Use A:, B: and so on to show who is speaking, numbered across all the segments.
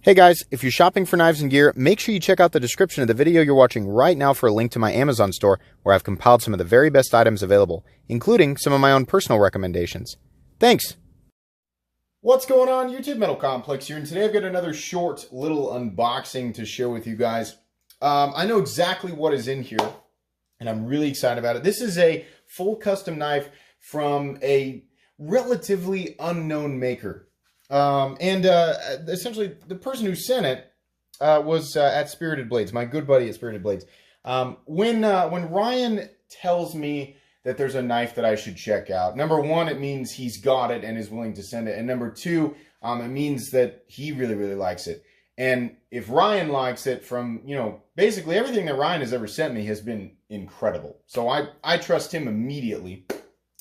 A: Hey guys, if you're shopping for knives and gear, make sure you check out the description of the video you're watching right now for a link to my Amazon store where I've compiled some of the very best items available, including some of my own personal recommendations. Thanks! What's going on, YouTube? Metal Complex here, and today I've got another short little unboxing to share with you guys. I know exactly what is in here, and I'm really excited about it. This is a full custom knife from a relatively unknown maker. Essentially, the person who sent it was at Spirited Blades, my good buddy at Spirited Blades. When Ryan tells me that there's a knife that I should check out, number one, it means he's got it and is willing to send it. And number two, it means that he really, really likes it. And if Ryan likes it from, basically everything that Ryan has ever sent me has been incredible. So I trust him immediately,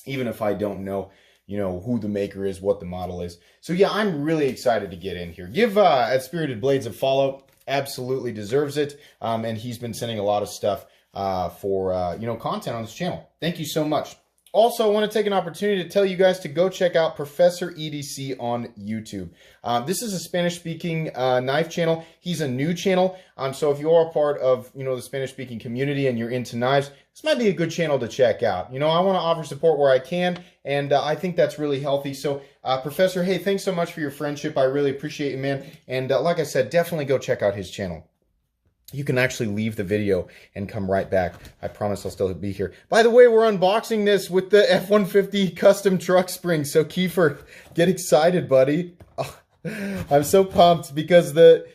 A: even if I don't know who the maker is, what the model is. So yeah, I'm really excited to get in here. Give at Spirited Blades a follow. Absolutely deserves it. And he's been sending a lot of stuff for content on this channel. Thank you so much. Also, I want to take an opportunity to tell you guys to go check out Professor EDC on YouTube. This is a Spanish-speaking knife channel. He's a new channel, so if you are a part of the Spanish-speaking community and you're into knives, this might be a good channel to check out. I want to offer support where I can, and I think that's really healthy. So, Professor, hey, thanks so much for your friendship. I really appreciate you, man. And like I said, definitely go check out his channel. You can actually leave the video and come right back. I promise I'll still be here. By the way, we're unboxing this with the F-150 custom truck spring. So Kiefer, get excited, buddy. Oh, I'm so pumped because the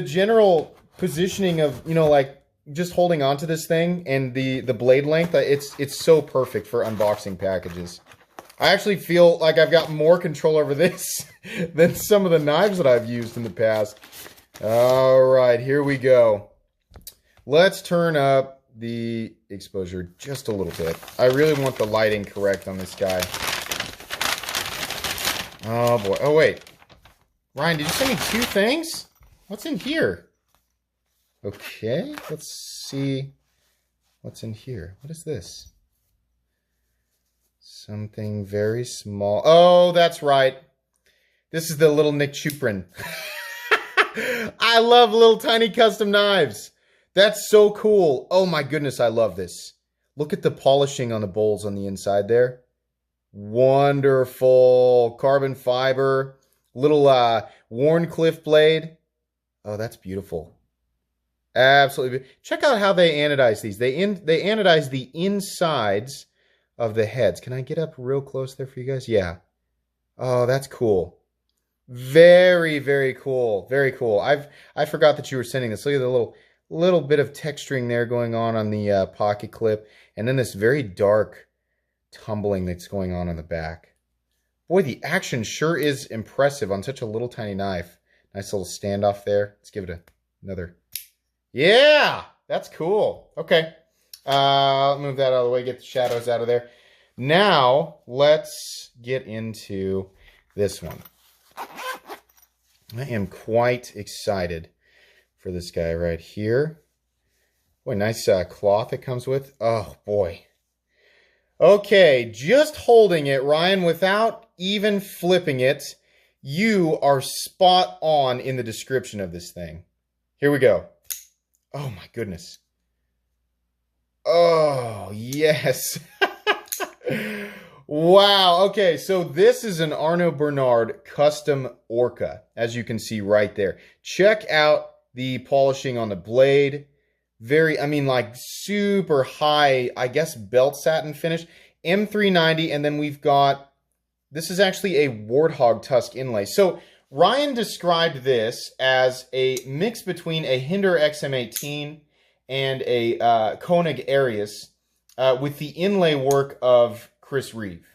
A: general positioning of, like just holding onto this thing and the blade length, it's so perfect for unboxing packages. I actually feel like I've got more control over this than some of the knives that I've used in the past. All right, here we go. Let's turn up the exposure just a little bit. I really want the lighting correct on this guy. Oh boy. Oh wait. Ryan, did you send me two things? What's in here? Okay, let's see what's in here. What is this? Something very small. Oh, that's right. This is the little Nick Chuprin. I love little tiny custom knives. That's so cool. Oh my goodness, I love this. Look at the polishing on the bowls on the inside there. Wonderful. Carbon fiber. Little Warncliffe blade. Oh, that's beautiful. Absolutely. Check out how they anodize these. They anodize the insides of the heads. Can I get up real close there for you guys? Yeah. Oh, that's cool. Very, very cool. Very cool. I forgot that you were sending this. Look at the little bit of texturing there going on the pocket clip. And then this very dark tumbling that's going on the back. Boy, the action sure is impressive on such a little tiny knife. Nice little standoff there. Let's give it another. Yeah! That's cool. Okay. I'll move that out of the way. Get the shadows out of there. Now, let's get into this one. I am quite excited for this guy right here. Boy, nice cloth it comes with. Oh, boy. Okay, just holding it, Ryan, without even flipping it, you are spot on in the description of this thing. Here we go. Oh, my goodness. Oh, yes. Wow, okay, so this is an Arno Bernard custom Orca, as you can see right there. Check out the polishing on the blade. Like super high, I guess, belt satin finish. M390, and then we've got, this is actually a warthog tusk inlay. So Ryan described this as a mix between a Hinder XM18 and a Koenig Arius with the inlay work of Chris Reeve.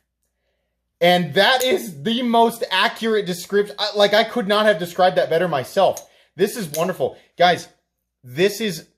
A: And that is the most accurate description. I could not have described that better myself. This is wonderful. Guys, this is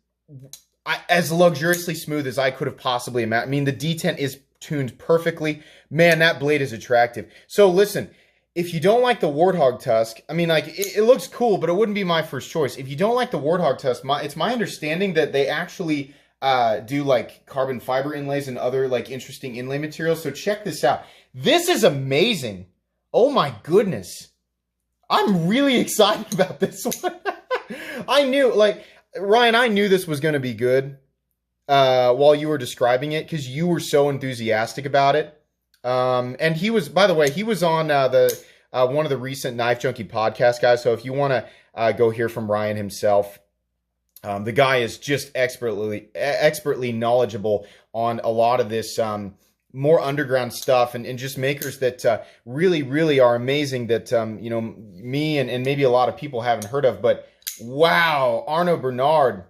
A: as luxuriously smooth as I could have possibly imagined. I mean, the detent is tuned perfectly. Man, that blade is attractive. So listen, if you don't like the Warthog tusk, it looks cool, but it wouldn't be my first choice. If you don't like the Warthog tusk, it's my understanding that they actually do carbon fiber inlays and other interesting inlay materials. So check this out. This is amazing. Oh my goodness. I'm really excited about this one. I knew, like, Ryan, I knew this was going to be good while you were describing it because you were so enthusiastic about it. And he was, by the way, he was on the one of the recent Knife Junkie podcast guys. So if you want to go hear from Ryan himself, the guy is just expertly knowledgeable on a lot of this more underground stuff and just makers that really are amazing that, you know, me and maybe a lot of people haven't heard of. But wow, Arno Bernard,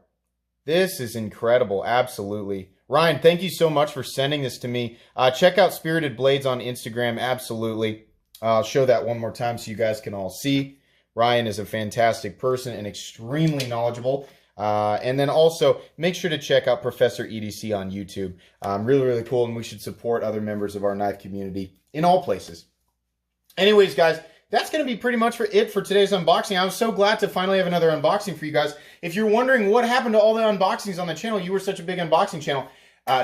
A: this is incredible. Absolutely. Ryan, thank you so much for sending this to me. Check out Spirited Blades on Instagram. Absolutely. I'll show that one more time so you guys can all see. Ryan is a fantastic person and extremely knowledgeable. And then also make sure to check out Professor EDC on YouTube. Really cool, and we should support other members of our knife community in all places. Anyways, guys, that's going to be pretty much it for today's unboxing. I was so glad to finally have another unboxing for you guys. If you're wondering what happened to all the unboxings on the channel, you were such a big unboxing channel,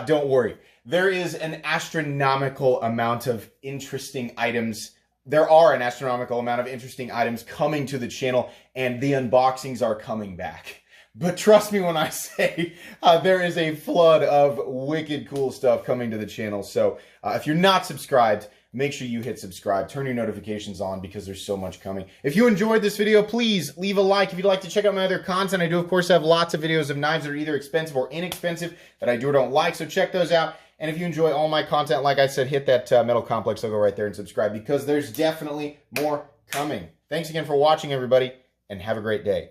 A: don't worry. There is an astronomical amount of interesting items. There are an astronomical amount of interesting items coming to the channel, and the unboxings are coming back. But trust me when I say there is a flood of wicked cool stuff coming to the channel. So if you're not subscribed, make sure you hit subscribe. Turn your notifications on because there's so much coming. If you enjoyed this video, please leave a like. If you'd like to check out my other content, I do, of course, have lots of videos of knives that are either expensive or inexpensive that I do or don't like. So check those out. And if you enjoy all my content, like I said, hit that Metal Complex logo right there and subscribe because there's definitely more coming. Thanks again for watching, everybody, and have a great day.